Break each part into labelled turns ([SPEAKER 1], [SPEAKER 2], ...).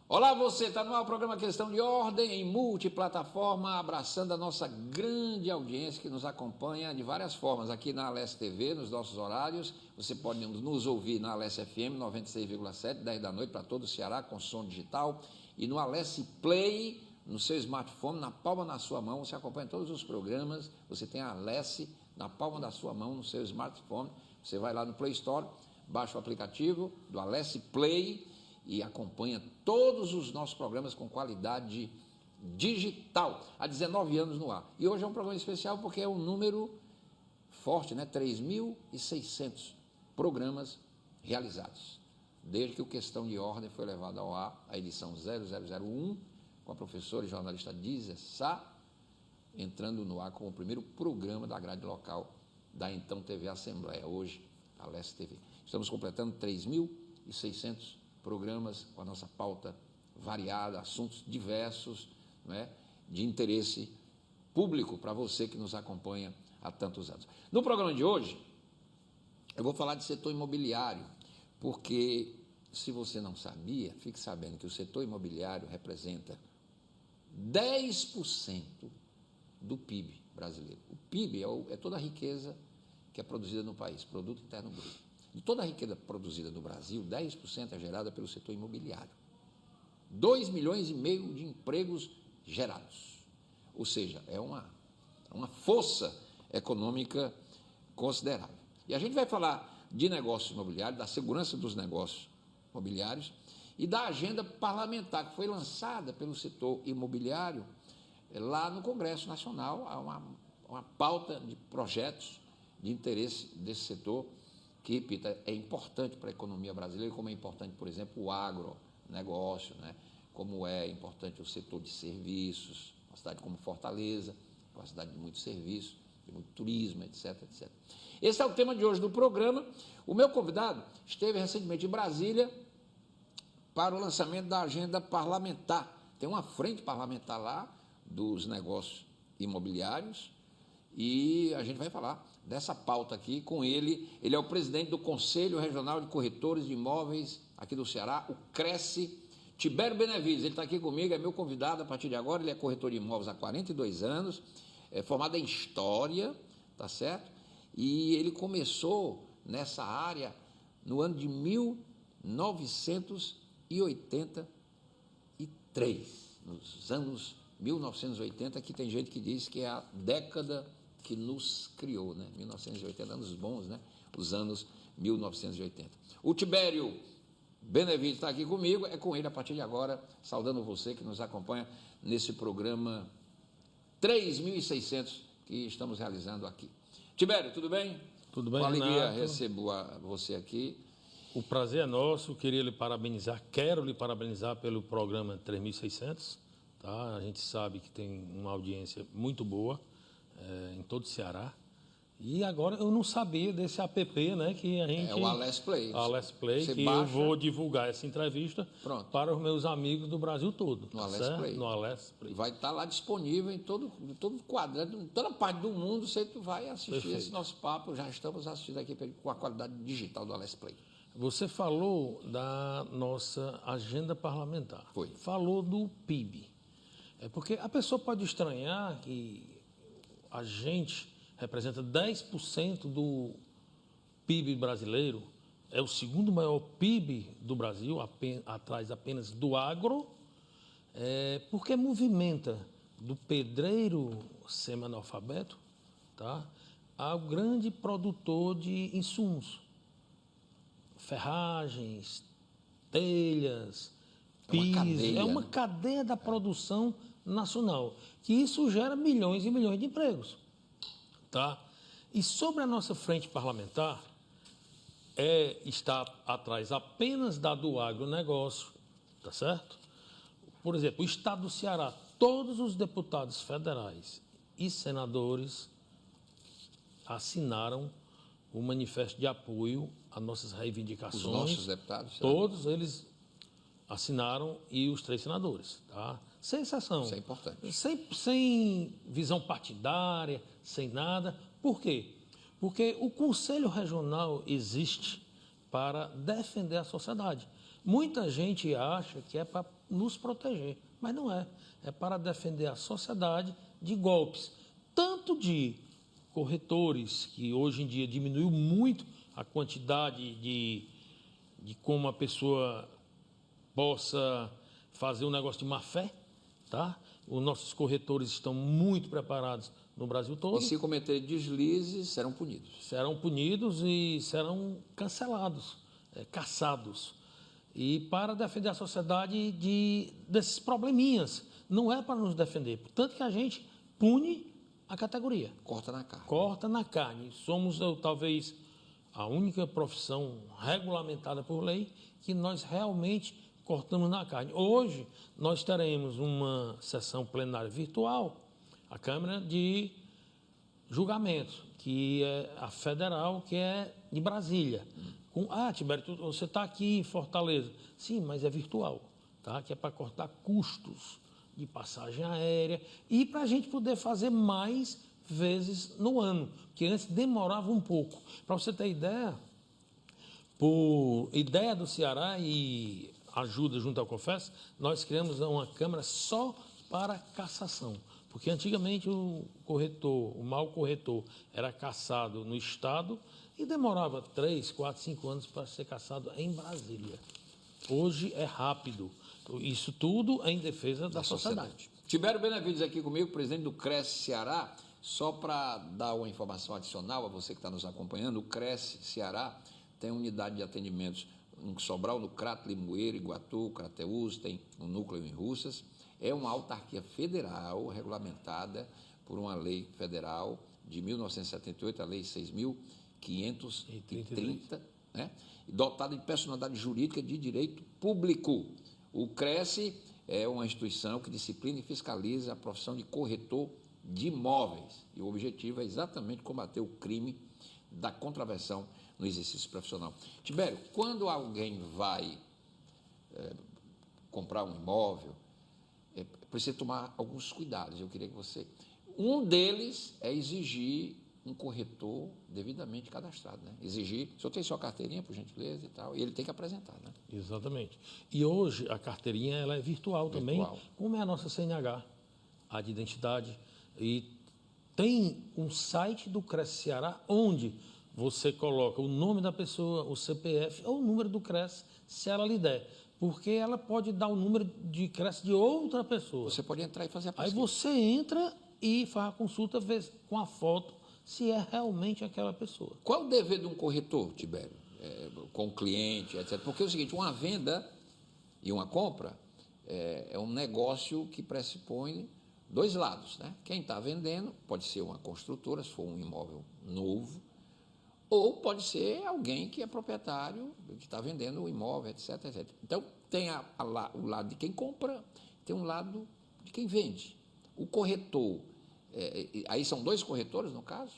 [SPEAKER 1] Olá, você está no ar o programa Questão de Ordem em multiplataforma, abraçando a nossa grande audiência que nos acompanha de várias formas aqui na Alesse TV, nos nossos horários. Você pode nos ouvir na Alesse FM 96,7, 10 da noite para todo o Ceará com som digital, e no Alesse Play, no seu smartphone, na palma da sua mão. Você acompanha todos os programas, você tem a Alesse na palma da sua mão, no seu smartphone. Você vai lá no Play Store, baixa o aplicativo do Alesse Play e acompanha todos os nossos programas com qualidade digital, há 19 anos no ar. E hoje é um programa especial porque é um número forte, né? 3.600 programas realizados, desde que o Questão de Ordem foi levado ao ar, a edição 0001, com a professora e jornalista Dízia Sá, entrando no ar como o primeiro programa da grade local da então TV Assembleia, hoje a Alesse TV. Estamos completando 3.600 programas com a nossa pauta variada, assuntos diversos, né, de interesse público para você que nos acompanha há tantos anos. No programa de hoje, eu vou falar de setor imobiliário, porque, se você não sabia, fique sabendo que o setor imobiliário representa 10% do PIB brasileiro. O PIB é toda a riqueza que é produzida no país, Produto Interno Bruto. De toda a riqueza produzida no Brasil, 10% é gerada pelo setor imobiliário. 2,5 milhões de empregos gerados. Ou seja, é uma força econômica considerável. E a gente vai falar de negócios imobiliários, da segurança dos negócios imobiliários e da agenda parlamentar que foi lançada pelo setor imobiliário lá no Congresso Nacional, uma pauta de projetos de interesse desse setor, que, repita, é importante para a economia brasileira, como é importante, por exemplo, o agronegócio, né? Como é importante o setor de serviços, uma cidade como Fortaleza, uma cidade de muito serviço, de muito turismo, etc, etc. Esse é o tema de hoje do programa. O meu convidado esteve recentemente em Brasília para o lançamento da agenda parlamentar. Tem uma frente parlamentar lá dos negócios imobiliários, e a gente vai falar dessa pauta aqui com ele. Ele é o presidente do Conselho Regional de Corretores de Imóveis aqui do Ceará, o Cresce, Tibério Benevides. Ele está aqui comigo, é meu convidado a partir de agora. Ele é corretor de imóveis há 42 anos, é formado em História, tá certo? E ele começou nessa área no ano de 1983, nos anos 1980, que tem gente que diz que é a década que nos criou, né? 1980, anos bons, né? Os anos 1980. O Tibério Benevides está aqui comigo, é com ele a partir de agora, saudando você que nos acompanha nesse programa 3.600 que estamos realizando aqui. Tibério, tudo bem?
[SPEAKER 2] Tudo bem,
[SPEAKER 1] com alegria
[SPEAKER 2] Renato.
[SPEAKER 1] recebo você aqui.
[SPEAKER 2] O prazer é nosso, quero lhe parabenizar pelo programa 3.600, tá? A gente sabe que tem uma audiência muito boa em todo o Ceará. E agora eu não sabia desse app, né, que a gente...
[SPEAKER 1] É o Alesse Play.
[SPEAKER 2] Alesse Play,
[SPEAKER 1] você
[SPEAKER 2] que
[SPEAKER 1] baixa,
[SPEAKER 2] eu vou divulgar essa entrevista para os meus amigos do Brasil todo.
[SPEAKER 1] No Alesse Play.
[SPEAKER 2] No Alesse Play.
[SPEAKER 1] Vai estar lá disponível em todo quadrante, em toda parte do mundo. Você vai assistir
[SPEAKER 2] Perfeito.
[SPEAKER 1] Esse nosso papo. Já estamos assistindo aqui com a qualidade digital do Alesse Play.
[SPEAKER 2] Você falou da nossa agenda parlamentar.
[SPEAKER 1] Foi.
[SPEAKER 2] Falou do PIB. É porque a pessoa pode estranhar que a gente representa 10% do PIB brasileiro, é o segundo maior PIB do Brasil, atrás apenas do agro, porque movimenta do pedreiro semi-analfabeto, tá, ao grande produtor de insumos, ferragens, telhas, pisos. É uma cadeia da produção nacional, que isso gera milhões e milhões de empregos. Tá? E sobre a nossa frente parlamentar, está atrás apenas da do agronegócio, tá certo? Por exemplo, o Estado do Ceará, todos os deputados federais e senadores assinaram o manifesto de apoio às nossas reivindicações.
[SPEAKER 1] Os nossos deputados?
[SPEAKER 2] Todos eles assinaram, e os 3 senadores, tá? Sem exceção.
[SPEAKER 1] Isso é importante.
[SPEAKER 2] Sem visão partidária, sem nada. Por quê? Porque o Conselho Regional existe para defender a sociedade. Muita gente acha que é para nos proteger. Mas não é. É para defender a sociedade de golpes, tanto de corretores, que hoje em dia diminuiu muito a quantidade de como a pessoa possa fazer um negócio de má fé, tá? Os nossos corretores estão muito preparados no Brasil todo.
[SPEAKER 1] E se cometer deslizes, serão punidos.
[SPEAKER 2] Serão punidos e serão cancelados, caçados. E para defender a sociedade desses probleminhas. Não é para nos defender. Portanto que a gente pune a categoria.
[SPEAKER 1] Corta na carne.
[SPEAKER 2] Corta na carne. Somos, talvez, a única profissão regulamentada por lei que nós realmente cortamos na carne. Hoje, nós teremos uma sessão plenária virtual, a Câmara de Julgamento, que é a federal, que é de Brasília. Tibério, você está aqui em Fortaleza. Sim, mas é virtual, tá? Que é para cortar custos de passagem aérea e para a gente poder fazer mais vezes no ano, que antes demorava um pouco. Para você ter ideia, por ideia do Ceará e ajuda junto ao CONFES, nós criamos uma Câmara só para cassação. Porque antigamente o mau corretor, era cassado no Estado e demorava 3, 4, 5 anos para ser cassado em Brasília. Hoje é rápido. Isso tudo é em defesa da sociedade.
[SPEAKER 1] Tibério Benavides aqui comigo, presidente do Cresce Ceará. Só para dar uma informação adicional a você que está nos acompanhando, o Cresce Ceará tem unidade de atendimentos em Sobral, no Crato, Limoeiro, Iguatu, Crateús, tem um núcleo em Russas. É uma autarquia federal regulamentada por uma lei federal de 1978, a Lei 6.530, né? Dotada de personalidade jurídica de direito público. O Cresce é uma instituição que disciplina e fiscaliza a profissão de corretor de imóveis. E o objetivo é exatamente combater o crime da contravenção no exercício profissional. Tibério, quando alguém vai comprar um imóvel, precisa tomar alguns cuidados. Eu queria que você... Um deles é exigir um corretor devidamente cadastrado, né? Exigir, o senhor tem sua carteirinha, por gentileza, e tal, e ele tem que apresentar, né?
[SPEAKER 2] Exatamente. E hoje a carteirinha ela é virtual também, como é a nossa CNH, a de identidade. E tem um site do Cresce Ceará onde você coloca o nome da pessoa, o CPF ou o número do Cresce, se ela lhe der. Porque ela pode dar o número de Cresce de outra pessoa.
[SPEAKER 1] Você pode entrar e fazer a pesquisa.
[SPEAKER 2] Aí você entra e faz a consulta, vê com a foto se é realmente aquela pessoa.
[SPEAKER 1] Qual o dever de um corretor, Tibério, com o cliente, etc.? Porque é o seguinte, uma venda e uma compra é um negócio que pressupõe dois lados, né? Quem está vendendo pode ser uma construtora, se for um imóvel novo, ou pode ser alguém que é proprietário, que está vendendo o imóvel, etc, etc. Então, tem o lado de quem compra, tem um lado de quem vende. O corretor, aí são dois corretores, no caso?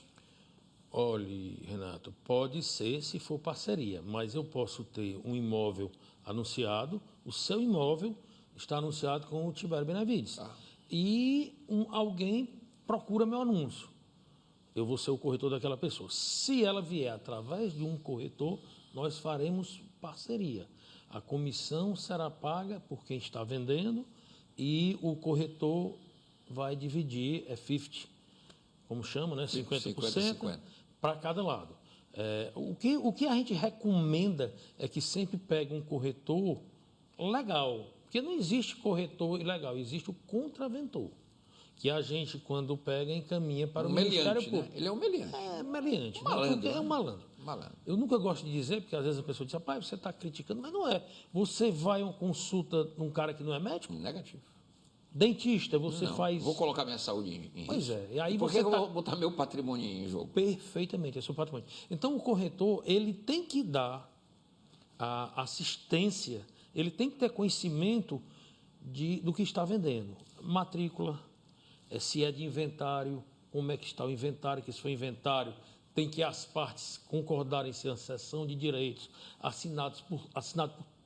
[SPEAKER 2] Olhe, Renato, pode ser se for parceria, mas eu posso ter um imóvel anunciado, o seu imóvel está anunciado com o Tibério Benavides. E alguém procura meu anúncio. Eu vou ser o corretor daquela pessoa. Se ela vier através de um corretor, nós faremos parceria. A comissão será paga por quem está vendendo e o corretor vai dividir, 50, como chama, né? 50% para cada lado. O que a gente recomenda é que sempre pegue um corretor legal, porque não existe corretor ilegal, existe o contraventor, que a gente, quando pega, encaminha para o Ministério Público.
[SPEAKER 1] Né? Ele é um meliante.
[SPEAKER 2] É meliante.
[SPEAKER 1] Malandro,
[SPEAKER 2] é um malandro. Eu nunca gosto de dizer, porque às vezes a pessoa diz, rapaz, você está criticando, mas não é. Você vai a uma consulta de um cara que não é médico?
[SPEAKER 1] Negativo.
[SPEAKER 2] Dentista, você faz...
[SPEAKER 1] Vou colocar minha saúde em risco.
[SPEAKER 2] Pois é. E aí
[SPEAKER 1] por que eu vou botar meu patrimônio em jogo?
[SPEAKER 2] Perfeitamente, é seu patrimônio. Então, o corretor, ele tem que dar a assistência, ele tem que ter conhecimento do que está vendendo. Matrícula, se é de inventário, como é que está o inventário, que se for inventário, tem que as partes concordarem se é uma cessão de direitos, assinado por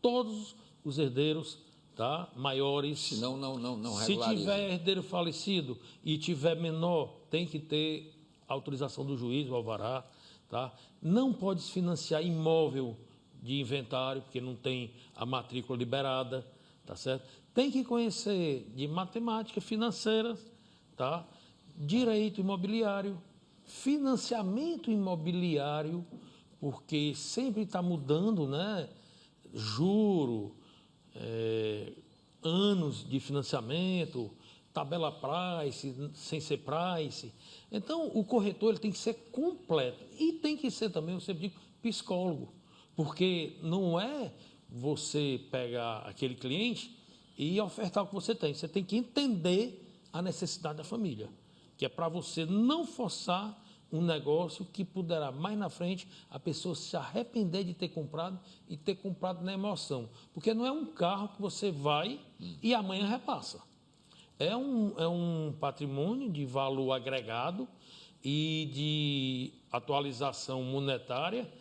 [SPEAKER 2] todos os herdeiros, tá? Maiores.
[SPEAKER 1] Senão não regulariza.
[SPEAKER 2] Se tiver herdeiro falecido e tiver menor, tem que ter autorização do juiz, o alvará, tá? Não pode se financiar imóvel de inventário, porque não tem a matrícula liberada, tá certo? tem que conhecer de matemática financeira, tá? Direito imobiliário, financiamento imobiliário, porque sempre está mudando, né? Juro, anos de financiamento, tabela price, sem ser price. Então, o corretor ele tem que ser completo e tem que ser também, eu sempre digo, psicólogo, porque não é você pegar aquele cliente e ofertar o que você tem. Você tem que entender a necessidade da família, que é para você não forçar um negócio que poderá, mais na frente, a pessoa se arrepender de ter comprado e ter comprado na emoção. Porque não é um carro que você vai e amanhã repassa. É um patrimônio de valor agregado e de atualização monetária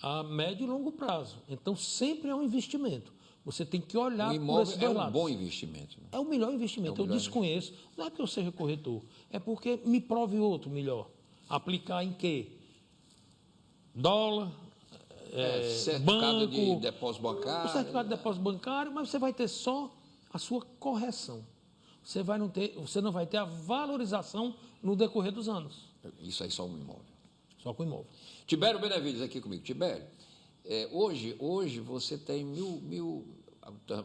[SPEAKER 2] a médio e longo prazo. Então, sempre é um investimento. Você tem que olhar por esses dois lados.
[SPEAKER 1] É um bom investimento. Né?
[SPEAKER 2] É o melhor investimento. Eu desconheço. Não é porque eu seja corretor. É porque me prove outro melhor. Aplicar em quê? Dólar,
[SPEAKER 1] certificado
[SPEAKER 2] banco,
[SPEAKER 1] de depósito bancário.
[SPEAKER 2] O certificado de depósito bancário, mas você vai ter só a sua correção. Você não vai ter a valorização no decorrer dos anos.
[SPEAKER 1] Isso aí só um imóvel.
[SPEAKER 2] Só com imóvel.
[SPEAKER 1] Tibério Benevides aqui comigo. Tibério, hoje você tem mil,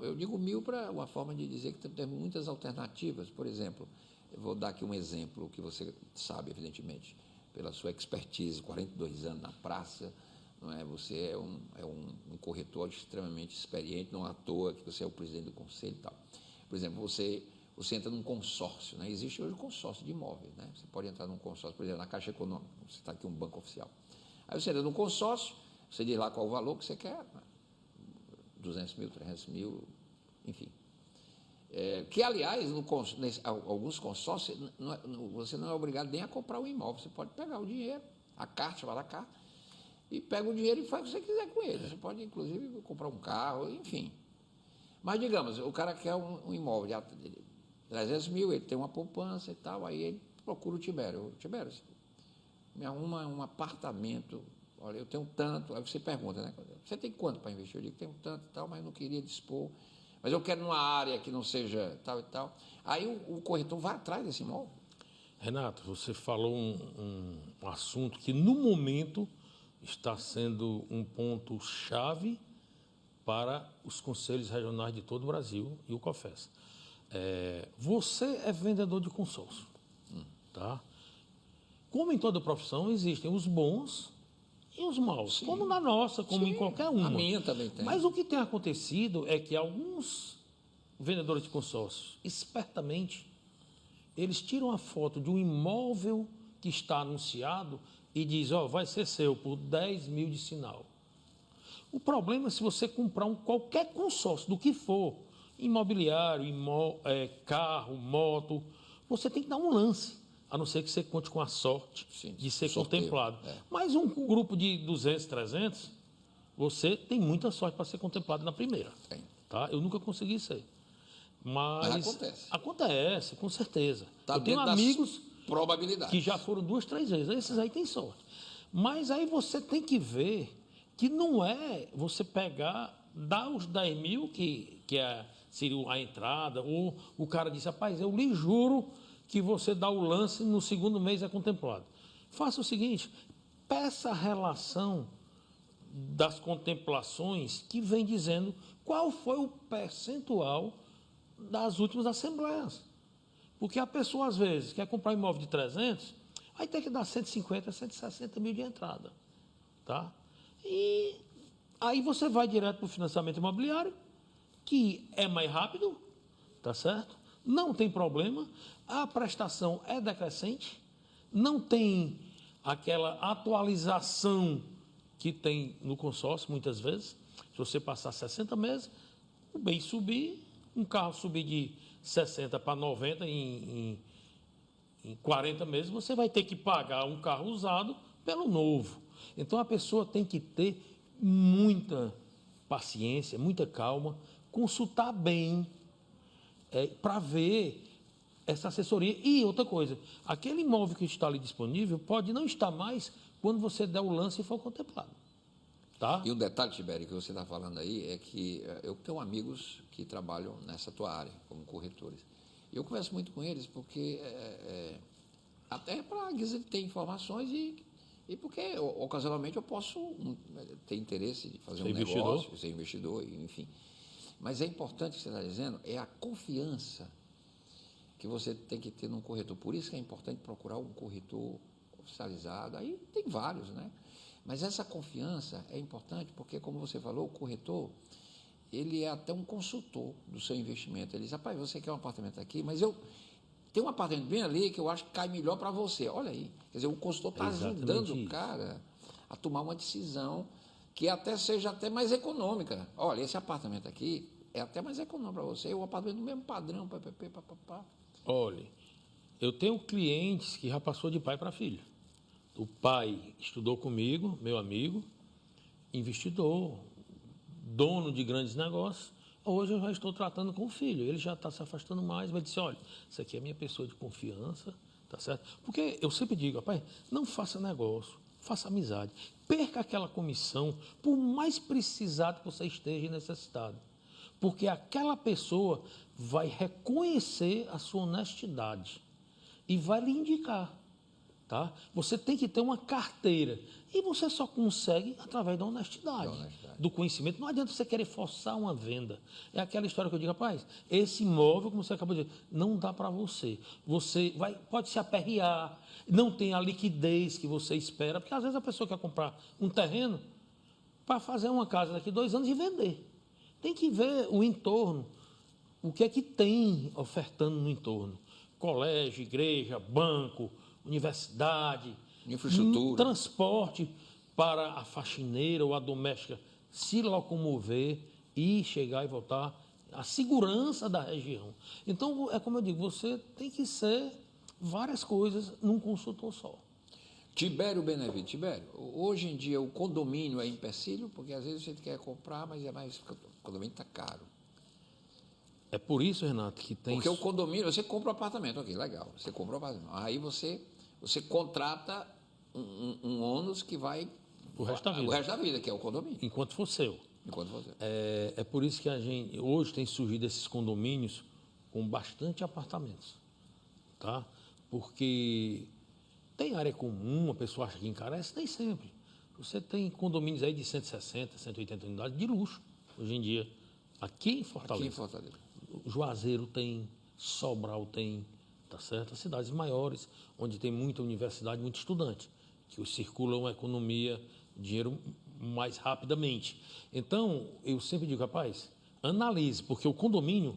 [SPEAKER 1] eu digo 1000 para uma forma de dizer que tem muitas alternativas. Por exemplo, eu vou dar aqui um exemplo que você sabe, evidentemente, pela sua expertise, 42 anos na praça, não é? Você é um corretor extremamente experiente, não à toa que você é o presidente do conselho e tal. Por exemplo, você entra num consórcio, né? Existe hoje um consórcio de imóveis, né? Você pode entrar num consórcio, por exemplo, na Caixa Econômica, você está aqui um banco oficial. Aí você entra num consórcio, você diz lá qual o valor que você quer, 200 mil, 300 mil, enfim. Que, aliás, alguns consórcios, você não é obrigado nem a comprar o imóvel, você pode pegar o dinheiro, a carta, vai lá cá, e pega o dinheiro e faz o que você quiser com ele. Você pode, inclusive, comprar um carro, enfim. Mas, digamos, o cara quer um imóvel de 300 mil, ele tem uma poupança e tal, aí ele procura o Tibério. Tibério, me arruma um apartamento, olha, eu tenho tanto, aí você pergunta, né? Você tem quanto para investir? Eu digo, tenho tanto e tal, mas eu não queria dispor, mas eu quero numa área que não seja tal e tal. Aí o corretor vai atrás desse imóvel.
[SPEAKER 2] Renato, você falou um assunto que, no momento, está sendo um ponto-chave para os conselhos regionais de todo o Brasil e o COFES. Você é vendedor de consórcio, tá? Como em toda profissão, existem os bons e os maus, como na nossa, como em qualquer uma.
[SPEAKER 1] A minha também tem.
[SPEAKER 2] Mas o que tem acontecido é que alguns vendedores de consórcios, espertamente, eles tiram a foto de um imóvel que está anunciado e diz, vai ser seu por 10 mil de sinal. O problema é se você comprar qualquer consórcio, do que for, imobiliário, carro, moto, você tem que dar um lance, a não ser que você conte com a sorte de ser contemplado. Mas um grupo de 200, 300, você tem muita sorte para ser contemplado na primeira. Tá? Eu nunca consegui ser. Mas
[SPEAKER 1] acontece.
[SPEAKER 2] Acontece, com certeza.
[SPEAKER 1] Tá,
[SPEAKER 2] eu tenho amigos
[SPEAKER 1] que
[SPEAKER 2] já foram 2, 3 vezes. Esses aí têm sorte. Mas aí você tem que ver que não é você dar os 10 mil, que seria a entrada, ou o cara disse, rapaz, eu lhe juro que você dá o lance no segundo mês é contemplado. Faça o seguinte, peça a relação das contemplações que vem dizendo qual foi o percentual das últimas assembleias. Porque a pessoa, às vezes, quer comprar um imóvel de 300, aí tem que dar 150, 160 mil de entrada. Tá? E aí você vai direto para o financiamento imobiliário, que é mais rápido, tá certo? Não tem problema, a prestação é decrescente, não tem aquela atualização que tem no consórcio, muitas vezes. Se você passar 60 meses, o bem subir, um carro subir de 60 para 90 em 40 meses, você vai ter que pagar um carro usado pelo novo. Então, a pessoa tem que ter muita paciência, muita calma, consultar bem para ver essa assessoria. E outra coisa, aquele imóvel que está ali disponível pode não estar mais quando você der o lance e for contemplado. Tá?
[SPEAKER 1] E um detalhe, Tibério, que você está falando aí é que eu tenho amigos que trabalham nessa tua área, como corretores. Eu converso muito com eles porque até para ter informações e porque ocasionalmente eu posso ter interesse de fazer
[SPEAKER 2] ser
[SPEAKER 1] um
[SPEAKER 2] investidor.
[SPEAKER 1] negócio, ser investidor, enfim. Mas é importante o que você está dizendo, é a confiança que você tem que ter num corretor. Por isso que é importante procurar um corretor oficializado. Aí tem vários, né? Mas essa confiança é importante porque, como você falou, o corretor, ele é até um consultor do seu investimento. Ele diz, rapaz, você quer um apartamento aqui, mas eu tenho um apartamento bem ali que eu acho que cai melhor para você. Olha aí. Quer dizer, o consultor está ajudando o cara a tomar uma decisão que até seja até mais econômica. Olha, esse apartamento aqui é até mais econômico para você, o apartamento do mesmo padrão, papapá.
[SPEAKER 2] Olha, eu tenho clientes que já passou de pai para filho. O pai estudou comigo, meu amigo, investidor, dono de grandes negócios. Hoje eu já estou tratando com o filho. Ele já está se afastando mais, vai dizer, olha, isso aqui é minha pessoa de confiança, tá certo? Porque eu sempre digo, rapaz, não faça negócio, faça amizade. Perca aquela comissão, por mais precisado que você esteja e necessitado. Porque aquela pessoa vai reconhecer a sua honestidade e vai lhe indicar. Tá? Você tem que ter uma carteira. E você só consegue através da honestidade, do conhecimento. Não adianta você querer forçar uma venda. É aquela história que eu digo, rapaz, esse imóvel, como você acabou de dizer, não dá para você. Você pode se aperrear, não tem a liquidez que você espera, porque às vezes a pessoa quer comprar um terreno para fazer uma casa daqui a 2 anos e vender. Tem que ver o entorno, o que é que tem ofertando no entorno. Colégio, igreja, banco, universidade,
[SPEAKER 1] infraestrutura,
[SPEAKER 2] transporte para a faxineira ou a doméstica se locomover e chegar e voltar, a segurança da região. Então, é como eu digo, você tem que ser várias coisas num consultor só.
[SPEAKER 1] Tibério Benevides, Tibério, hoje em dia o condomínio é empecilho, porque às vezes a gente quer comprar, mas o condomínio está caro.
[SPEAKER 2] É por isso, Renato, que tem...
[SPEAKER 1] Porque o condomínio, você compra um apartamento, ok, legal, você compra um apartamento. Aí você contrata um ônus que vai...
[SPEAKER 2] O resto da vida.
[SPEAKER 1] O resto da vida, que é o condomínio.
[SPEAKER 2] Enquanto for seu.
[SPEAKER 1] Enquanto for seu.
[SPEAKER 2] É por isso que a gente, hoje tem surgido esses condomínios com bastante apartamentos, tá? Porque tem área comum, a pessoa acha que encarece, nem sempre. Você tem condomínios aí de 160, 180 unidades de luxo, hoje em dia, aqui em Fortaleza.
[SPEAKER 1] Aqui em Fortaleza.
[SPEAKER 2] Juazeiro tem, Sobral tem, tá certo? As cidades maiores, onde tem muita universidade, muito estudante, que circulam a economia, dinheiro mais rapidamente. Então, eu sempre digo, rapaz, analise, porque o condomínio,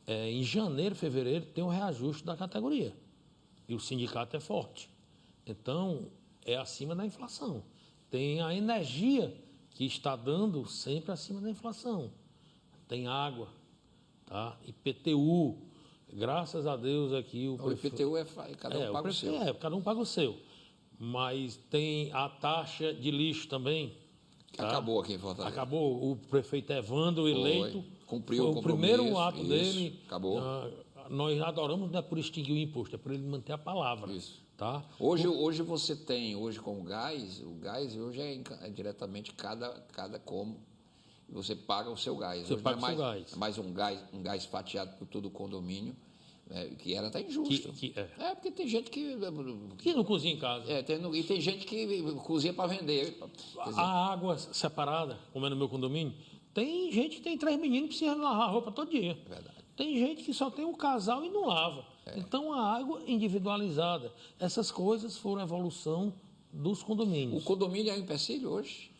[SPEAKER 2] em janeiro, fevereiro, tem um reajuste da categoria. E o sindicato é forte. Então, é acima da inflação. Tem a energia que está dando sempre acima da inflação. Tem água, tá? IPTU, graças a Deus aqui o
[SPEAKER 1] IPTU cada um paga o seu.
[SPEAKER 2] Cada um paga o seu. Mas tem a taxa de lixo também.
[SPEAKER 1] Tá? Acabou aqui em Fortaleza.
[SPEAKER 2] Acabou. O prefeito Evandro eleito.
[SPEAKER 1] Cumpriu
[SPEAKER 2] o primeiro ato dele.
[SPEAKER 1] Acabou.
[SPEAKER 2] Nós adoramos, não é por extinguir o imposto, é por ele manter a palavra.
[SPEAKER 1] Isso.
[SPEAKER 2] Tá?
[SPEAKER 1] Hoje você tem, com o gás hoje é diretamente cada como. E você paga o seu gás.
[SPEAKER 2] Você paga o seu gás.
[SPEAKER 1] É mais um gás fatiado por todo o condomínio, que era até injusto. Porque tem gente que
[SPEAKER 2] não cozinha em casa.
[SPEAKER 1] E tem gente que cozinha para vender.
[SPEAKER 2] A água separada, como é no meu condomínio, tem gente que tem 3 meninos que precisam lavar a roupa todo dia.
[SPEAKER 1] Verdade.
[SPEAKER 2] Tem gente que só tem um casal e não lava. Então, a água individualizada. Essas coisas foram a evolução dos condomínios.
[SPEAKER 1] O condomínio é um empecilho hoje?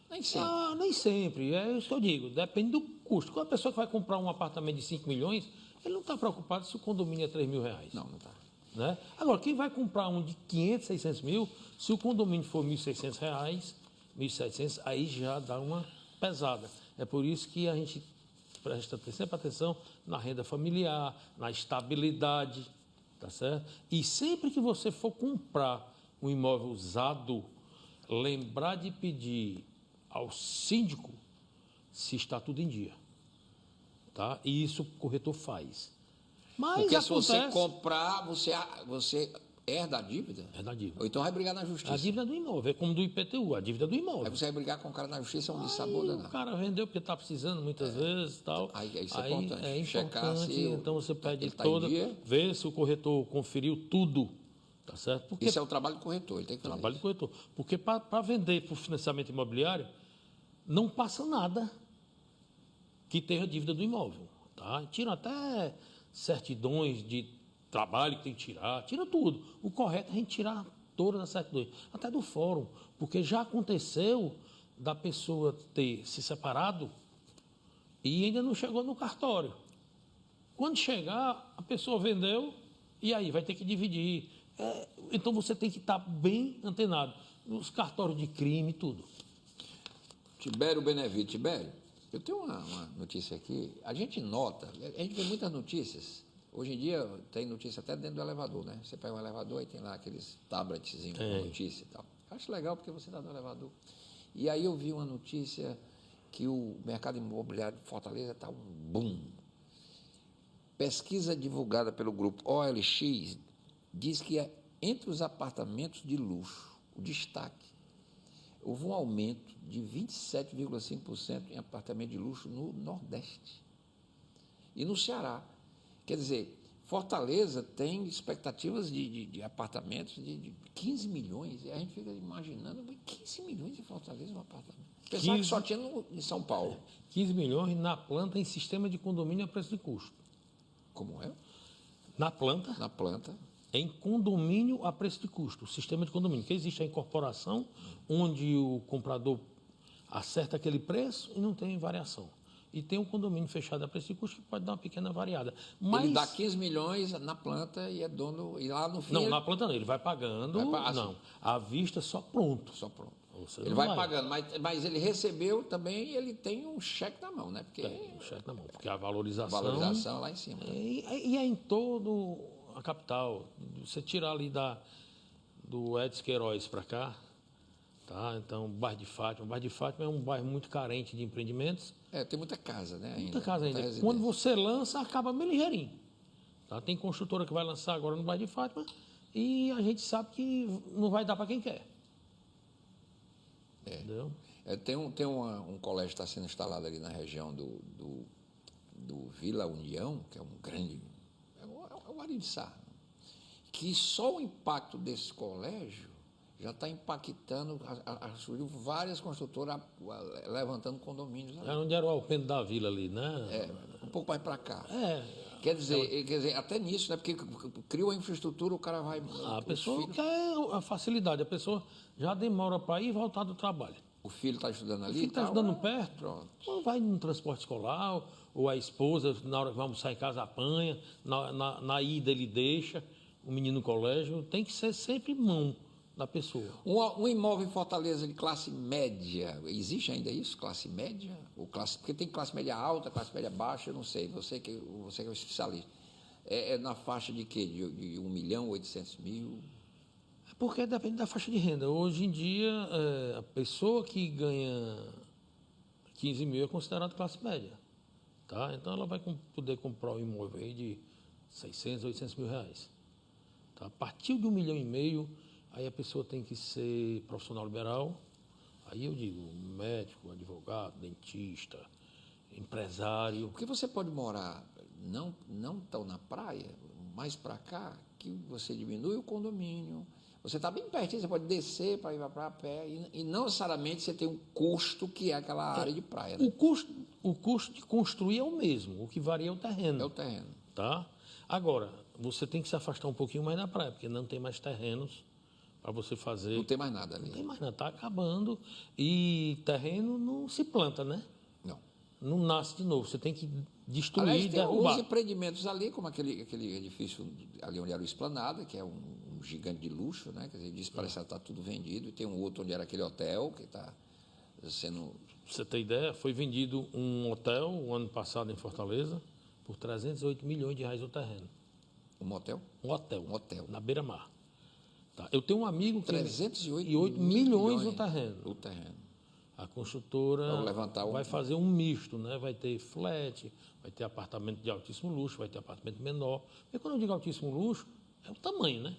[SPEAKER 1] Nem sempre.
[SPEAKER 2] Nem sempre. É isso que eu digo. Depende do custo. Quando a pessoa que vai comprar um apartamento de 5 milhões, ele não está preocupado se o condomínio é 3 mil reais.
[SPEAKER 1] Não está.
[SPEAKER 2] Né? Agora, quem vai comprar um de 500, 600 mil, se o condomínio for 1.600 reais, 1.700, aí já dá uma pesada. É por isso que a gente presta sempre atenção na renda familiar, na estabilidade, tá certo? E sempre que você for comprar um imóvel usado, lembrar de pedir ao síndico se está tudo em dia, tá? E isso o corretor faz. Mas
[SPEAKER 1] porque
[SPEAKER 2] acontece...
[SPEAKER 1] se você comprar, você Herda a dívida?
[SPEAKER 2] É da dívida.
[SPEAKER 1] Ou então vai brigar na justiça.
[SPEAKER 2] A dívida do imóvel, é como do IPTU, a dívida do imóvel.
[SPEAKER 1] Aí você vai brigar com o cara na justiça, é um
[SPEAKER 2] Aí
[SPEAKER 1] dissabor
[SPEAKER 2] o
[SPEAKER 1] danado.
[SPEAKER 2] cara vendeu porque está precisando muitas vezes e tal.
[SPEAKER 1] Aí isso é importante.
[SPEAKER 2] É
[SPEAKER 1] Checar
[SPEAKER 2] importante,
[SPEAKER 1] se
[SPEAKER 2] então você pede
[SPEAKER 1] ele tá em dia.
[SPEAKER 2] ver se o corretor conferiu tudo, tá certo? Porque
[SPEAKER 1] Isso é o trabalho do corretor, ele tem que fazer
[SPEAKER 2] trabalho do
[SPEAKER 1] isso.
[SPEAKER 2] corretor. Porque para vender por financiamento imobiliário, não passa nada que tenha dívida do imóvel. Tá? Tiram até certidões de trabalho que tem que tirar, tira tudo. O correto é a gente tirar todas as certidões, até do fórum, porque já aconteceu da pessoa ter se separado e ainda não chegou no cartório. Quando chegar, a pessoa vendeu e aí vai ter que dividir. Então você tem que estar bem antenado nos cartórios de crime e tudo.
[SPEAKER 1] Tibério Benevito. Tibério, eu tenho uma notícia aqui. A gente nota, a gente vê muitas notícias. Hoje em dia tem notícia até dentro do elevador, né? Você pega um elevador e tem lá aqueles tabletzinhos com notícia e tal. Eu acho legal porque você está no elevador. E aí eu vi uma notícia que o mercado imobiliário de Fortaleza está um boom. Pesquisa divulgada pelo grupo OLX diz que entre os apartamentos de luxo, o destaque, houve um aumento de 27,5% em apartamento de luxo no Nordeste e no Ceará. Quer dizer, Fortaleza tem expectativas de apartamentos de 15 milhões, e a gente fica imaginando, 15 milhões em Fortaleza um apartamento. Pensava que só tinha em São Paulo.
[SPEAKER 2] 15 milhões na planta em sistema de condomínio a preço de custo.
[SPEAKER 1] Como é?
[SPEAKER 2] Na planta?
[SPEAKER 1] Na planta.
[SPEAKER 2] Em condomínio a preço de custo, o sistema de condomínio, que existe a incorporação, onde o comprador acerta aquele preço e não tem variação. E tem um condomínio fechado a preço de custo que pode dar uma pequena variada. Mas
[SPEAKER 1] ele dá 15 milhões na planta e é dono, e lá no fim...
[SPEAKER 2] Não, na planta não, ele vai pagando, não, à vista só pronto.
[SPEAKER 1] Só pronto.
[SPEAKER 2] Você
[SPEAKER 1] ele vai pagando, mas ele recebeu também, ele tem um cheque na mão, né? Porque
[SPEAKER 2] tem um cheque na mão, porque a valorização...
[SPEAKER 1] A valorização é lá em cima. Né?
[SPEAKER 2] E é em todo a capital. Você tirar ali do Edson Queiroz para cá, tá? Então, o bairro de Fátima. O bairro de Fátima é um bairro muito carente de empreendimentos.
[SPEAKER 1] Tem muita casa, né?
[SPEAKER 2] Muita casa ainda. Quando você lança, acaba bem ligeirinho. Tá? Tem construtora que vai lançar agora no bairro de Fátima e a gente sabe que não vai dar para quem quer. Entendeu?
[SPEAKER 1] Tem um colégio que está sendo instalado ali na região do Vila União, que é um grande... É o Ariçá. Que só o impacto desse colégio já está impactando, surgiu várias construtoras levantando condomínios ali.
[SPEAKER 2] É onde era o Alpendre da Vila ali, né?
[SPEAKER 1] Um pouco mais para cá.
[SPEAKER 2] Quer
[SPEAKER 1] dizer, até nisso, né? Porque criou a infraestrutura, o cara vai...
[SPEAKER 2] A pessoa quer a facilidade, a pessoa já demora para ir e voltar do trabalho.
[SPEAKER 1] O filho está estudando ali?
[SPEAKER 2] O filho está estudando perto,
[SPEAKER 1] pronto.
[SPEAKER 2] Ou vai no transporte escolar, ou a esposa, na hora que vai almoçar em casa, apanha, na ida ele deixa, o menino no colégio, tem que ser sempre mão da pessoa.
[SPEAKER 1] Um imóvel em Fortaleza de classe média, existe ainda isso? Classe média? Porque tem classe média alta, classe média baixa, eu não sei, você que é o especialista. É na faixa de quê? De 1.800.000?
[SPEAKER 2] Porque depende da faixa de renda. Hoje em dia, a pessoa que ganha 15 mil é considerada classe média. Tá? Então, ela vai poder comprar um imóvel aí de 600, 800 mil reais. Tá? A partir de 1,5 milhão, aí a pessoa tem que ser profissional liberal. Aí eu digo médico, advogado, dentista, empresário.
[SPEAKER 1] Porque você pode morar não tão na praia, mais para cá, que você diminui o condomínio. Você está bem pertinho, você pode descer para ir para a pé e não necessariamente você tem um custo que é aquela área de praia. Né?
[SPEAKER 2] O custo de construir é o mesmo, o que varia é o terreno.
[SPEAKER 1] É o terreno.
[SPEAKER 2] Tá? Agora, você tem que se afastar um pouquinho mais da praia, porque não tem mais terrenos para você fazer.
[SPEAKER 1] Não tem mais nada ali.
[SPEAKER 2] Não tem mais nada, está acabando. E terreno não se planta, né? Não nasce de novo, você tem que destruir e derrubar.
[SPEAKER 1] Tem alguns empreendimentos ali, como aquele edifício ali onde era o Esplanada, que é um gigante de luxo, né? Quer dizer, diz que parece que está tudo vendido. E tem um outro onde era aquele hotel, que está sendo...
[SPEAKER 2] Pra você ter ideia, foi vendido um hotel o ano passado em Fortaleza por 308 milhões de reais o terreno.
[SPEAKER 1] Um motel?
[SPEAKER 2] Um hotel.
[SPEAKER 1] Um hotel.
[SPEAKER 2] Na beira-mar. Tá. Eu tenho um amigo que...
[SPEAKER 1] 308
[SPEAKER 2] milhões no terreno.
[SPEAKER 1] O terreno.
[SPEAKER 2] A construtora vai fazer um misto, né? Vai ter flat, vai ter apartamento de altíssimo luxo, vai ter apartamento menor. E quando eu digo altíssimo luxo, é o tamanho, né?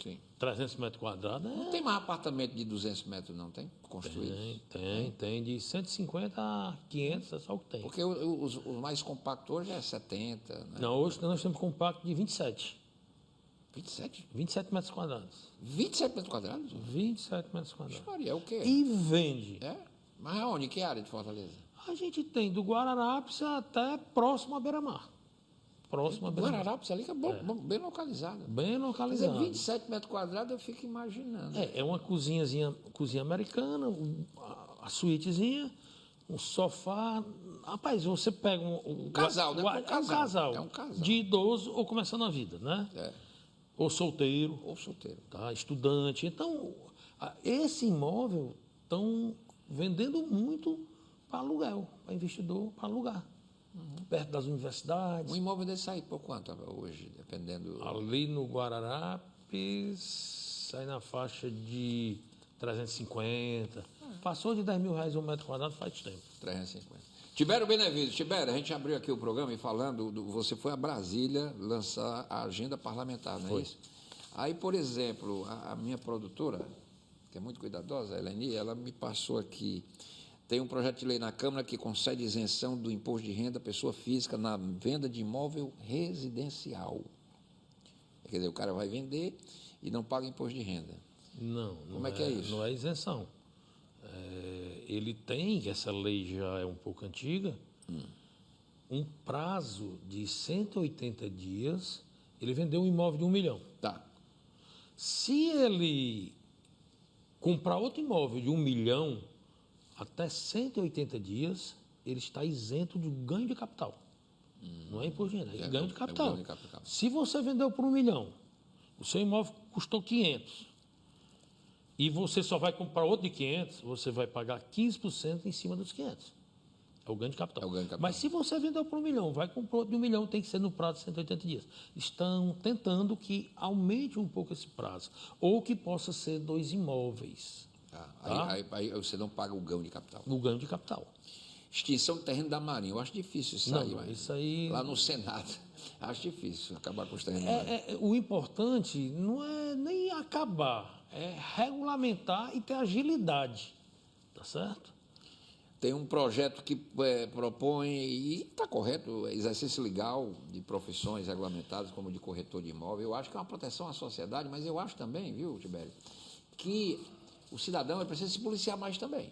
[SPEAKER 1] Sim.
[SPEAKER 2] 300 metros quadrados
[SPEAKER 1] Não tem mais apartamento de 200 metros, não tem? Construído?
[SPEAKER 2] Tem. De 150 a 500 é só o que tem.
[SPEAKER 1] Porque os mais compactos hoje é 70, né?
[SPEAKER 2] Não, hoje nós temos compacto de 27.
[SPEAKER 1] 27?
[SPEAKER 2] 27 metros quadrados.
[SPEAKER 1] 27 metros quadrados?
[SPEAKER 2] 27 metros quadrados.
[SPEAKER 1] História, é o quê?
[SPEAKER 2] E vende.
[SPEAKER 1] É? Mas aonde? Que área de Fortaleza?
[SPEAKER 2] A gente tem do Guararapes até próximo à Beira-Mar. Próximo à Beira-Mar.
[SPEAKER 1] Guararapes ali que é bem localizado.
[SPEAKER 2] Bem
[SPEAKER 1] Quer dizer,
[SPEAKER 2] localizado.
[SPEAKER 1] 27 metros quadrados eu fico imaginando.
[SPEAKER 2] É uma cozinha americana, a suítezinha, um sofá. Rapaz, você pega um
[SPEAKER 1] casal, né?
[SPEAKER 2] É um casal.
[SPEAKER 1] É um casal.
[SPEAKER 2] De idoso ou começando a vida, né?
[SPEAKER 1] É.
[SPEAKER 2] Ou solteiro.
[SPEAKER 1] Ou solteiro.
[SPEAKER 2] Tá? Estudante. Então, esse imóvel estão vendendo muito para aluguel, para investidor, para alugar. Perto das universidades.
[SPEAKER 1] Um imóvel desse aí por quanto hoje, dependendo...
[SPEAKER 2] Ali no Guararapes, sai na faixa de 350. Passou de 10 mil reais um metro quadrado faz tempo.
[SPEAKER 1] 350. Tibério Benevides, Tibério, a gente abriu aqui o programa e falando, você foi a Brasília lançar a agenda parlamentar, não é isso? Aí, por exemplo, a minha produtora, que é muito cuidadosa, a Eleni, ela me passou aqui, tem um projeto de lei na Câmara que concede isenção do imposto de renda à pessoa física na venda de imóvel residencial. Quer dizer, o cara vai vender e não paga imposto de renda.
[SPEAKER 2] Não.
[SPEAKER 1] Como é que é isso?
[SPEAKER 2] Não é isenção. Ele tem, essa lei já é um pouco antiga, um prazo de 180 dias, ele vendeu um imóvel de 1 milhão.
[SPEAKER 1] Tá.
[SPEAKER 2] Se ele comprar outro imóvel de 1 milhão, até 180 dias, ele está isento de ganho de capital. Não é imposto de renda, é ganho de capital.
[SPEAKER 1] ganho de capital.
[SPEAKER 2] Se você vendeu por 1 milhão, o seu imóvel custou 500, e você só vai comprar outro de 500, você vai pagar 15% em cima dos 500. É o ganho de capital.
[SPEAKER 1] É o ganho de capital.
[SPEAKER 2] Mas se você vendeu por 1 milhão, vai comprar outro de 1 milhão, tem que ser no prazo de 180 dias. Estão tentando que aumente um pouco esse prazo, ou que possa ser 2 imóveis.
[SPEAKER 1] Aí você não paga o ganho de capital.
[SPEAKER 2] O ganho de capital.
[SPEAKER 1] Extinção do terreno da Marinha. Eu acho difícil isso aí.
[SPEAKER 2] Não, isso aí...
[SPEAKER 1] Lá no Senado, acho difícil acabar com os terrenos da Marinha.
[SPEAKER 2] O importante não é nem acabar, é regulamentar e ter agilidade. Tá certo?
[SPEAKER 1] Tem um projeto que propõe, e está correto, exercício legal de profissões regulamentadas, como de corretor de imóvel. Eu acho que é uma proteção à sociedade, mas eu acho também, viu, Tibério, que o cidadão precisa se policiar mais também.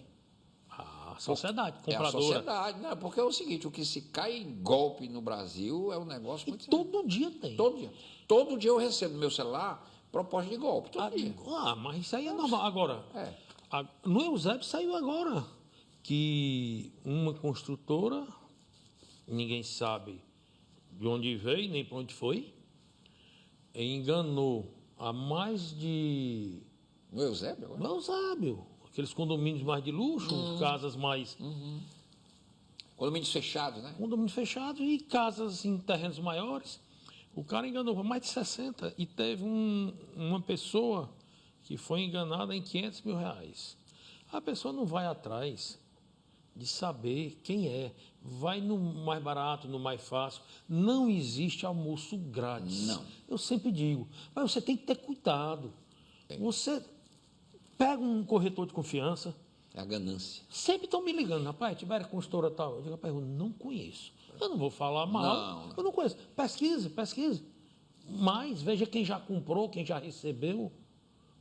[SPEAKER 2] A sociedade compradora.
[SPEAKER 1] É a sociedade, né? Porque é o seguinte, o que se cai em golpe no Brasil é um negócio muito sério.
[SPEAKER 2] Todo dia tem.
[SPEAKER 1] Todo dia. Todo dia eu recebo no meu celular proposta de golpe, todo dia.
[SPEAKER 2] Mas isso aí é normal. Agora,
[SPEAKER 1] É.
[SPEAKER 2] No Eusébio saiu agora que uma construtora, ninguém sabe de onde veio, nem para onde foi, enganou a mais de...
[SPEAKER 1] No Eusébio agora?
[SPEAKER 2] No Eusébio. Aqueles condomínios mais de luxo, casas mais...
[SPEAKER 1] Condomínios fechados, né?
[SPEAKER 2] Condomínios fechados e casas em terrenos maiores. O cara enganou mais de 60 e teve uma pessoa que foi enganada em 500 mil reais. A pessoa não vai atrás de saber quem é. Vai no mais barato, no mais fácil. Não existe almoço grátis.
[SPEAKER 1] Não.
[SPEAKER 2] Eu sempre digo, mas você tem que ter cuidado. Você pega um corretor de confiança.
[SPEAKER 1] É a ganância.
[SPEAKER 2] Sempre estão me ligando, rapaz, Tibério consultora tal. Eu digo, rapaz, eu não conheço. Eu não vou falar mal.
[SPEAKER 1] Não.
[SPEAKER 2] Eu não conheço. Pesquise. Mas veja quem já comprou, quem já recebeu.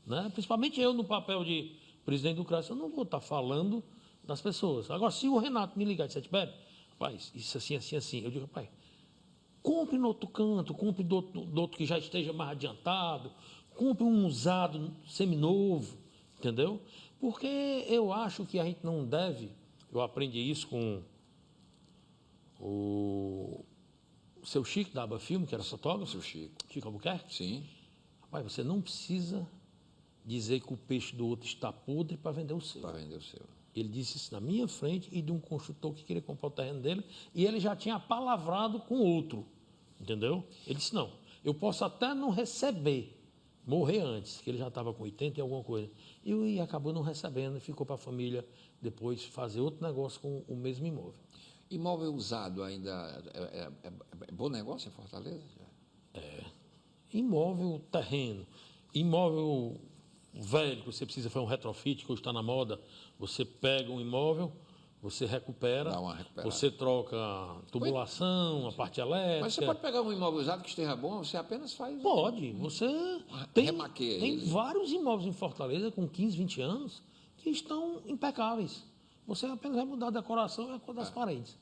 [SPEAKER 2] Né? Principalmente eu, no papel de presidente do CRAS, eu não vou estar falando das pessoas. Agora, se o Renato me ligar e disser, Tibério, rapaz, isso assim. Eu digo, rapaz, compre no outro canto, compre do outro que já esteja mais adiantado, compre um usado seminovo, entendeu? Porque eu acho que a gente não deve, eu aprendi isso com o seu Chico da Aba Filme, que era fotógrafo.
[SPEAKER 1] Seu Chico.
[SPEAKER 2] Chico Albuquerque.
[SPEAKER 1] Sim.
[SPEAKER 2] Rapaz, você não precisa dizer que o peixe do outro está podre para vender o seu.
[SPEAKER 1] Para vender o seu.
[SPEAKER 2] Ele disse isso na minha frente e de um construtor que queria comprar o terreno dele e ele já tinha palavrado com outro, entendeu? Ele disse, não, eu posso até não receber, morrer antes, que ele já estava com 80 e alguma coisa. E acabou não recebendo e ficou para a família depois fazer outro negócio com o mesmo imóvel.
[SPEAKER 1] Imóvel usado ainda é bom negócio em Fortaleza?
[SPEAKER 2] Imóvel, terreno. imóvel velho, que você precisa fazer um retrofit, que hoje está na moda, você pega um imóvel, você recupera,
[SPEAKER 1] Dá uma recuperada.
[SPEAKER 2] você troca a tubulação, a parte elétrica.
[SPEAKER 1] Mas você pode pegar um imóvel usado que esteja bom, você apenas faz...
[SPEAKER 2] Pode, você
[SPEAKER 1] Remaqueia
[SPEAKER 2] tem
[SPEAKER 1] ele.
[SPEAKER 2] vários imóveis em Fortaleza com 15, 20 anos que estão impecáveis. Você apenas vai mudar a decoração e a cor das paredes.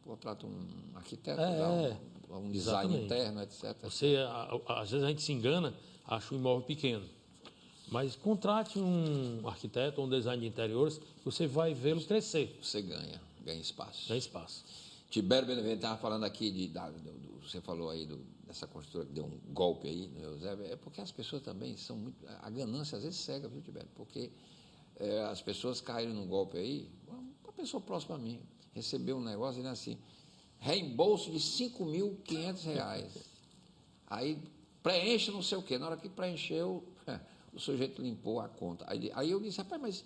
[SPEAKER 1] Contrata um arquiteto,
[SPEAKER 2] É,
[SPEAKER 1] dá um design
[SPEAKER 2] exatamente.
[SPEAKER 1] interno, etc.
[SPEAKER 2] Você, às vezes a gente se engana, acha o imóvel pequeno. Mas contrate um arquiteto ou um design de interiores, você vai vê-lo crescer.
[SPEAKER 1] Você ganha espaço.
[SPEAKER 2] Tem espaço.
[SPEAKER 1] Tibério Benevento estava falando aqui, você falou aí dessa construtora que deu um golpe aí, né, Eusébio? É porque as pessoas também são muito... A ganância às vezes cega, viu, Tibério? Porque as pessoas caíram num golpe aí, uma pessoa próxima a mim recebeu um negócio dizendo assim, reembolso de R$ 5.500. Aí preenche não sei o quê. Na hora que preencheu, o sujeito limpou a conta. Aí eu disse, rapaz, mas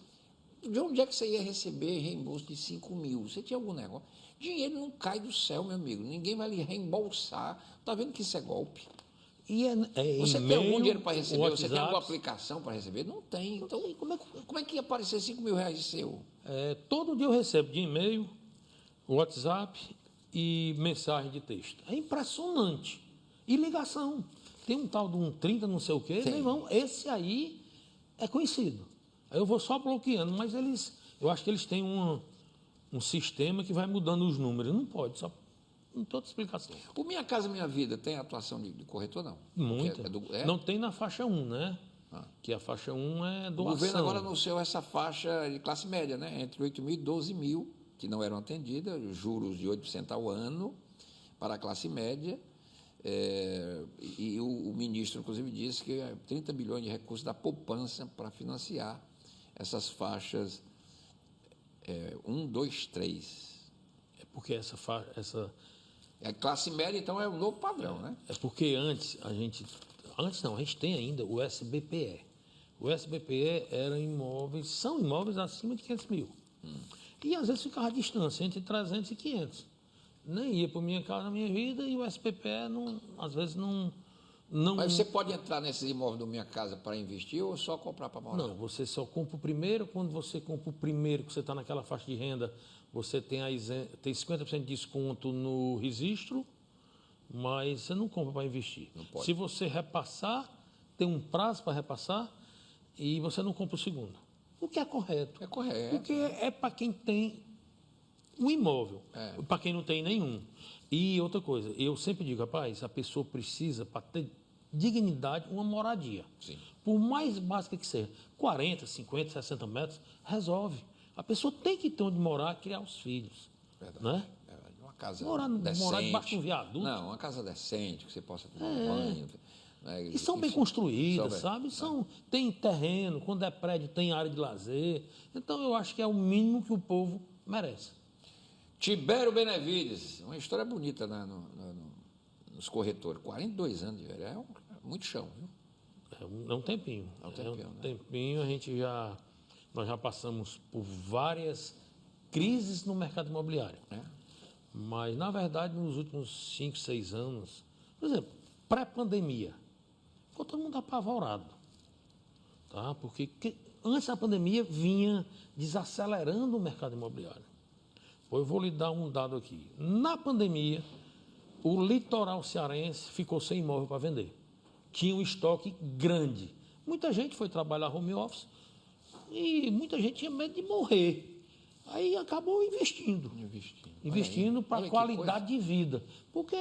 [SPEAKER 1] de onde é que você ia receber reembolso de 5 mil? Você tinha algum negócio? Dinheiro não cai do céu, meu amigo. Ninguém vai lhe reembolsar. Está vendo que isso é golpe?
[SPEAKER 2] E
[SPEAKER 1] Você tem algum dinheiro para receber?
[SPEAKER 2] WhatsApp,
[SPEAKER 1] você tem alguma aplicação para receber? Não tem. Então, como é que ia aparecer R$ 5.000 seu?
[SPEAKER 2] todo dia eu recebo de e-mail, WhatsApp e mensagem de texto. É impressionante. E ligação. Tem um tal de um 30 não sei o quê, meu irmão, esse aí é conhecido. Aí eu vou só bloqueando, mas eu acho que eles têm um sistema que vai mudando os números. Não pode, só não tem outra explicação.
[SPEAKER 1] O Minha Casa Minha Vida tem atuação de corretor, não?
[SPEAKER 2] Muita. Não tem na faixa 1, né? Que a faixa 1 é doação.
[SPEAKER 1] O governo agora anunciou essa faixa de classe média, né? Entre 8 mil e 12 mil, que não eram atendidas, juros de 8% ao ano para a classe média. E o ministro, inclusive, disse que 30 bilhões de recursos da poupança para financiar essas faixas 1, 2, 3.
[SPEAKER 2] É porque essa
[SPEAKER 1] A classe média, então, é o novo padrão, né?
[SPEAKER 2] É porque antes a gente tem ainda o SBPE. O SBPE são imóveis acima de 500 mil. E às vezes ficava a distância entre 300 e 500. Nem ia para Minha Casa Minha Vida e o SBPE às vezes não...
[SPEAKER 1] Mas você pode entrar nesses imóveis do Minha Casa para investir ou só comprar para morar?
[SPEAKER 2] Não, você só compra o primeiro. Quando você compra o primeiro, que você está naquela faixa de renda, você tem 50% de desconto no registro, mas você não compra para investir.
[SPEAKER 1] Não pode.
[SPEAKER 2] Se você repassar, tem um prazo para repassar e você não compra o segundo. O que é correto.
[SPEAKER 1] É correto.
[SPEAKER 2] Porque é para quem tem um imóvel, para quem não tem nenhum. E outra coisa, eu sempre digo, rapaz, a pessoa precisa, para ter dignidade, uma moradia.
[SPEAKER 1] Sim.
[SPEAKER 2] Por mais básica que seja, 40, 50, 60 metros, resolve. A pessoa tem que ter onde morar, criar os filhos.
[SPEAKER 1] Verdade.
[SPEAKER 2] Né?
[SPEAKER 1] Verdade. Uma casa
[SPEAKER 2] Morar
[SPEAKER 1] decente.
[SPEAKER 2] debaixo de um viaduto.
[SPEAKER 1] Não, uma casa decente, que você possa tomar um banho. Né?
[SPEAKER 2] E são bem construídas,
[SPEAKER 1] sabe?
[SPEAKER 2] sabe? Tem terreno, quando é prédio tem área de lazer. Então, eu acho que é o mínimo que o povo merece.
[SPEAKER 1] Tibério Benevides, uma história bonita, né, nos corretores. 42 anos, velho, muito chão, viu?
[SPEAKER 2] É um tempinho.
[SPEAKER 1] É um tempinho, né?
[SPEAKER 2] Tempinho, nós já passamos por várias crises no mercado imobiliário. Mas, na verdade, nos últimos 5, 6 anos, por exemplo, pré-pandemia, ficou todo mundo apavorado. Tá? Porque antes da pandemia vinha desacelerando o mercado imobiliário. Eu vou lhe dar um dado aqui. Na pandemia, o litoral cearense ficou sem imóvel para vender. Tinha um estoque grande. Muita gente foi trabalhar home office e muita gente tinha medo de morrer. Aí acabou investindo. Investindo para qualidade de vida. Porque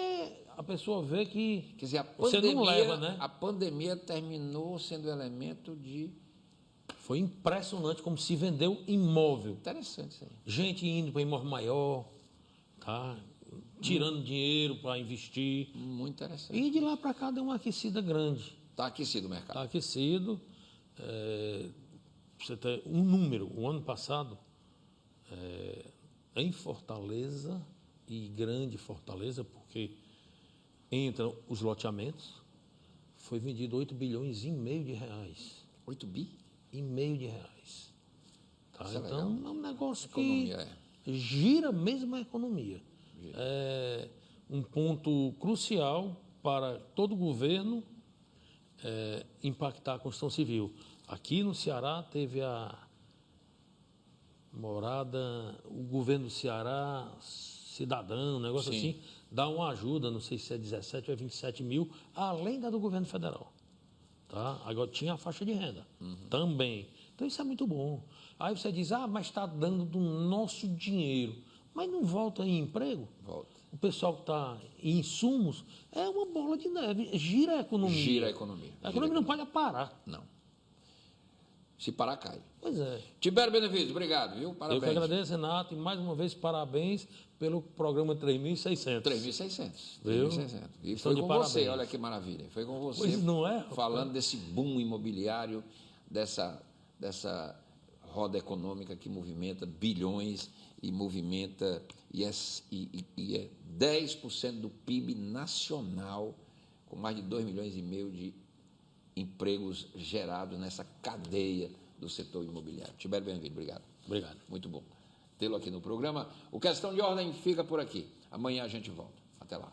[SPEAKER 2] a pessoa vê que
[SPEAKER 1] quer dizer,
[SPEAKER 2] você não leva, né?
[SPEAKER 1] A pandemia terminou sendo elemento de...
[SPEAKER 2] Foi impressionante como se vendeu imóvel.
[SPEAKER 1] Interessante isso aí.
[SPEAKER 2] Gente indo para imóvel maior, tá? Tirando dinheiro para investir.
[SPEAKER 1] Muito interessante.
[SPEAKER 2] E de lá para cá deu uma aquecida grande.
[SPEAKER 1] Está aquecido o mercado.
[SPEAKER 2] Está aquecido. Você tem um número. O ano passado, em Fortaleza, e grande Fortaleza, porque entram os loteamentos, foi vendido 8 bilhões e meio de reais.
[SPEAKER 1] 8 bi?
[SPEAKER 2] E meio de reais. Tá? Então, é um negócio
[SPEAKER 1] economia,
[SPEAKER 2] que gira mesmo a economia. É um ponto crucial para todo governo impactar a construção civil. Aqui no Ceará teve a morada, o governo do Ceará, cidadão, um negócio
[SPEAKER 1] Sim.
[SPEAKER 2] assim, dá uma ajuda, não sei se é 17 ou é 27 mil, além da do governo federal. Tá? Agora tinha a faixa de renda também. Então isso é muito bom. Aí você diz, mas está dando do nosso dinheiro. Mas não volta em emprego?
[SPEAKER 1] Volta.
[SPEAKER 2] O pessoal que está em insumos é uma bola de neve, gira a economia.
[SPEAKER 1] Gira a economia.
[SPEAKER 2] A economia não pode parar.
[SPEAKER 1] Não. Se parar, cai.
[SPEAKER 2] Pois é.
[SPEAKER 1] Tibério Benevides, obrigado, viu? Parabéns.
[SPEAKER 2] Eu que agradeço, Renato, e mais uma vez parabéns pelo programa 3.600.
[SPEAKER 1] 3.600.
[SPEAKER 2] Viu?
[SPEAKER 1] 3.600. E
[SPEAKER 2] Estão
[SPEAKER 1] foi
[SPEAKER 2] de
[SPEAKER 1] com
[SPEAKER 2] parabéns.
[SPEAKER 1] você, olha que maravilha. Foi com você.
[SPEAKER 2] Pois não é?
[SPEAKER 1] Falando desse boom imobiliário, dessa roda econômica que movimenta bilhões e movimenta e é 10% do PIB nacional, com mais de 2,5 milhões de empregos gerados nessa cadeia do setor imobiliário. Tibério Benevides, obrigado.
[SPEAKER 2] Obrigado.
[SPEAKER 1] Muito bom tê-lo aqui no programa. O Questão de Ordem fica por aqui. Amanhã a gente volta. Até lá.